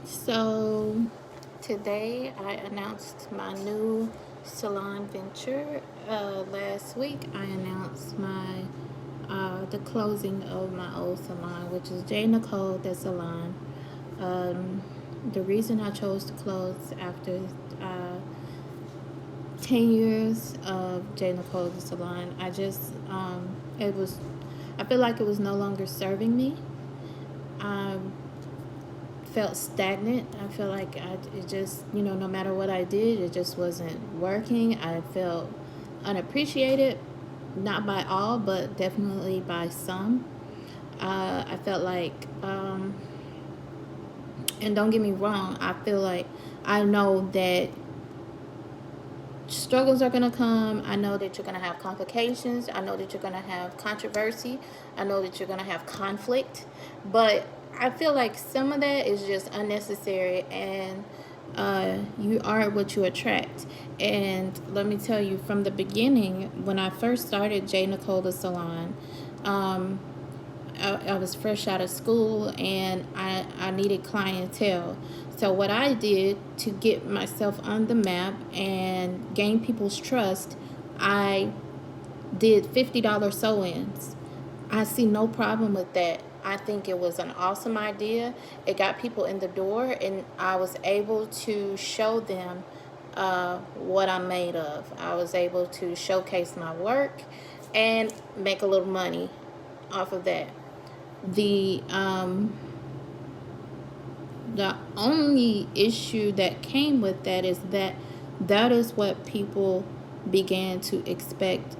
So today I announced my new salon venture. Last week I announced my the closing of my old salon, which is J. Nicole the Salon. Um, the reason I chose to close after uh, 10 years of J. Nicole the Salon, it was I feel like it was no longer serving me. Um, felt stagnant. I feel like it just, no matter what I did, it just wasn't working. I felt unappreciated, not by all, but definitely by some. I felt like, and don't get me wrong, I feel like I know that struggles are going to come. I know that you're going to have complications. I know that you're going to have controversy. I know that you're going to have conflict. But I feel like some of that is just unnecessary, and you are what you attract. And let me tell you, from the beginning, when I first started J. Nicole the Salon, um, I was fresh out of school and I needed clientele. So, what I did to get myself on the map and gain people's trust, I did $50 sew ins. I see no problem with that. I think it was an awesome idea. It got people in the door, and I was able to show them what I'm made of. I was able to showcase my work and make a little money off of that. The the only issue that came with that is that that is what people began to expect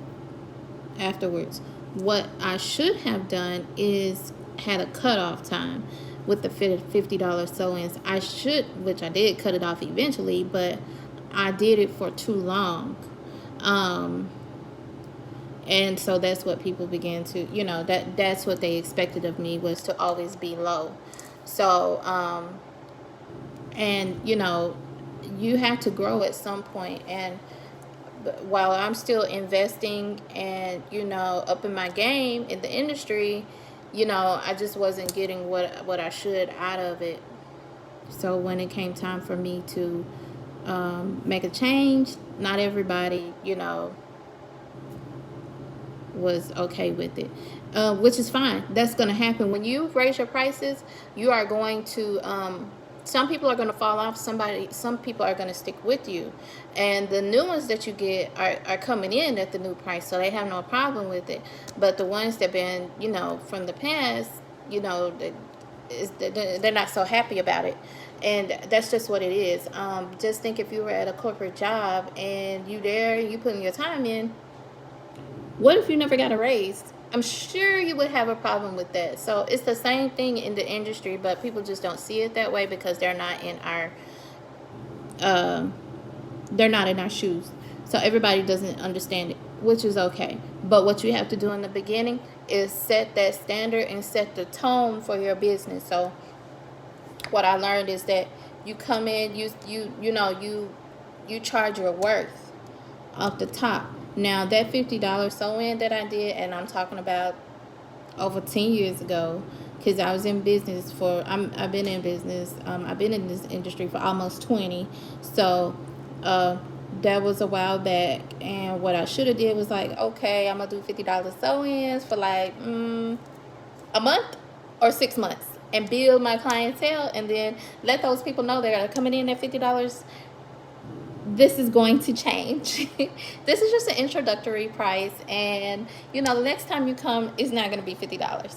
afterwards. What I should have done is had a cutoff time with the $50 sew-ins. I should, which I did, cut it off eventually, but I did it for too long. Um, and so that's what people began to, that's what they expected of me, was to always be low. So and you have to grow at some point. And while I'm still investing and up in my game in the industry, I just wasn't getting what I should out of it. So when it came time for me to make a change, not everybody was okay with it, which is fine. That's going to happen when you raise your prices. You are going to some people are going to fall off. Some people are going to stick with you, and the new ones that you get are coming in at the new price, so they have no problem with it. But the ones that been from the past, you know they're not so happy about it, and that's just what it is. Just think, if you were at a corporate job and you putting your time in, what if you never got a raise? I'm sure you would have a problem with that. So it's the same thing in the industry, but people just don't see it that way because uh, they're not in our shoes. So everybody doesn't understand it, which is okay. But what you have to do in the beginning is set that standard and set the tone for your business. So what I learned is that you come in, you charge your worth off the top. Now that $50 sew in that I did, and I'm talking about over 10 years ago, because I was in business I've been in business. I've been in this industry for almost 20. So uh, that was a while back. And what I should have did was like, okay, I'm gonna do $50 sew ins for like a month or 6 months and build my clientele, and then let those people know they're coming in at $50. This is going to change. This is just an introductory price, and the next time you come, it's not going to be $50.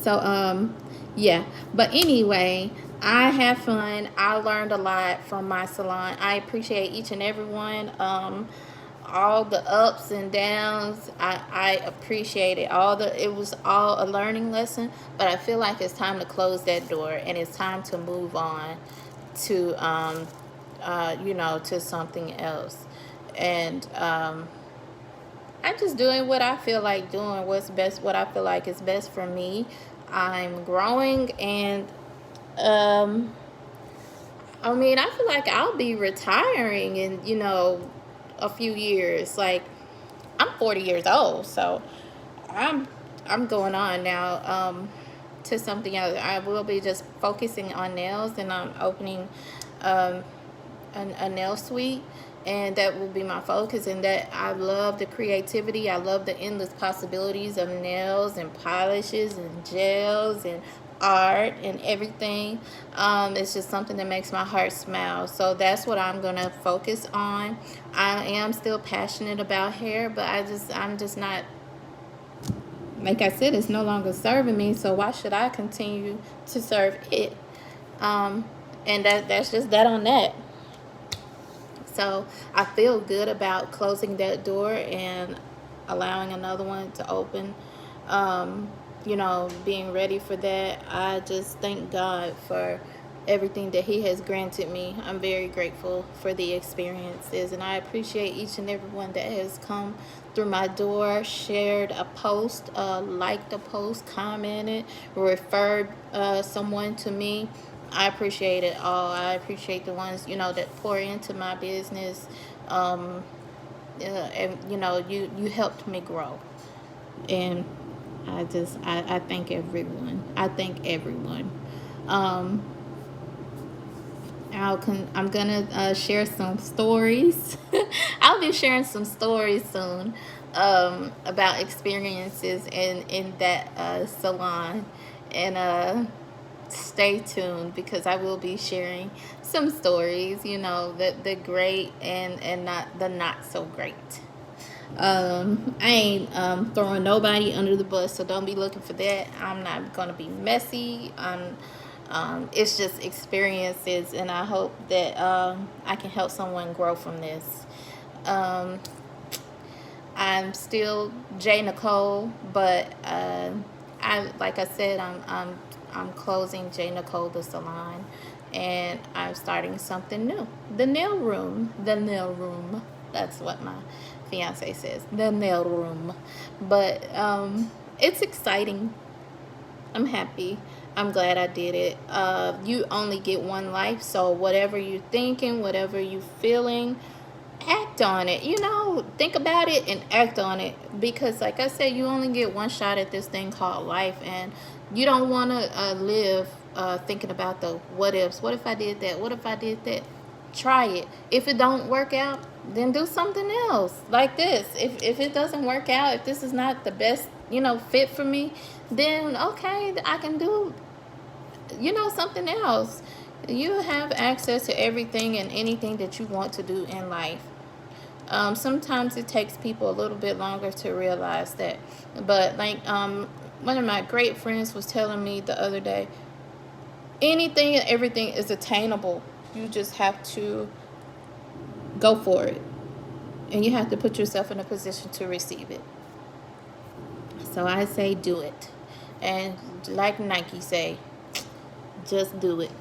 So yeah, but anyway, I have fun. I learned a lot from my salon. I appreciate each and every one. All the ups and downs, I appreciate it. It was all a learning lesson, but I feel like it's time to close that door, and it's time to move on to to something else. And I'm just doing what I feel like doing, what's best, what I feel like is best for me. I'm growing, and I feel like I'll be retiring in a few years. Like, I'm 40 years old, so I'm I'm going on now. to something else. I will be just focusing on nails, and I'm opening um, a nail suite, and that will be my focus. And that, I love the creativity, I love the endless possibilities of nails and polishes and gels and art and everything. It's just something that makes my heart smile. So that's what I'm gonna focus on. I am still passionate about hair, but I'm just not, like I said, it's no longer serving me, so why should I continue to serve it? um and that's just that on that. So I feel good about closing that door and allowing another one to open. Um, being ready for that. I just thank God for everything that He has granted me. I'm very grateful for the experiences, and I appreciate each and every one that has come through my door, shared a post, liked a post, commented, referred someone to me. I appreciate it all. I appreciate the ones, that pour into my business. And you helped me grow. And I thank everyone. I thank everyone. Um, I'm gonna share some stories. I'll be sharing some stories soon, about experiences in that salon, and stay tuned, because I will be sharing some stories. The great and not so great. I ain't throwing nobody under the bus, so don't be looking for that. I'm not gonna be messy. It's just experiences, and I hope that I can help someone grow from this. Um, I'm still J Nicole, but I like I said, I'm closing J Nicole the salon, and I'm starting something new. The nail room. The nail room. That's what my fiance says. The nail room. But it's exciting. I'm happy. I'm glad I did it. You only get one life, so whatever you're thinking, whatever you're feeling, act on it. Think about it and act on it, because like I said, you only get one shot at this thing called life, and you don't want to live thinking about the what ifs. What if I did that? What if I did that? Try it. If it don't work out, then do something else, like this. If it doesn't work out, if this is not the best fit for me, then okay, I can do something else. You have access to everything and anything that you want to do in life. Sometimes it takes people a little bit longer to realize that. But like one of my great friends was telling me the other day, anything and everything is attainable. You just have to go for it. And you have to put yourself in a position to receive it. So I say do it. And like Nike say, just do it.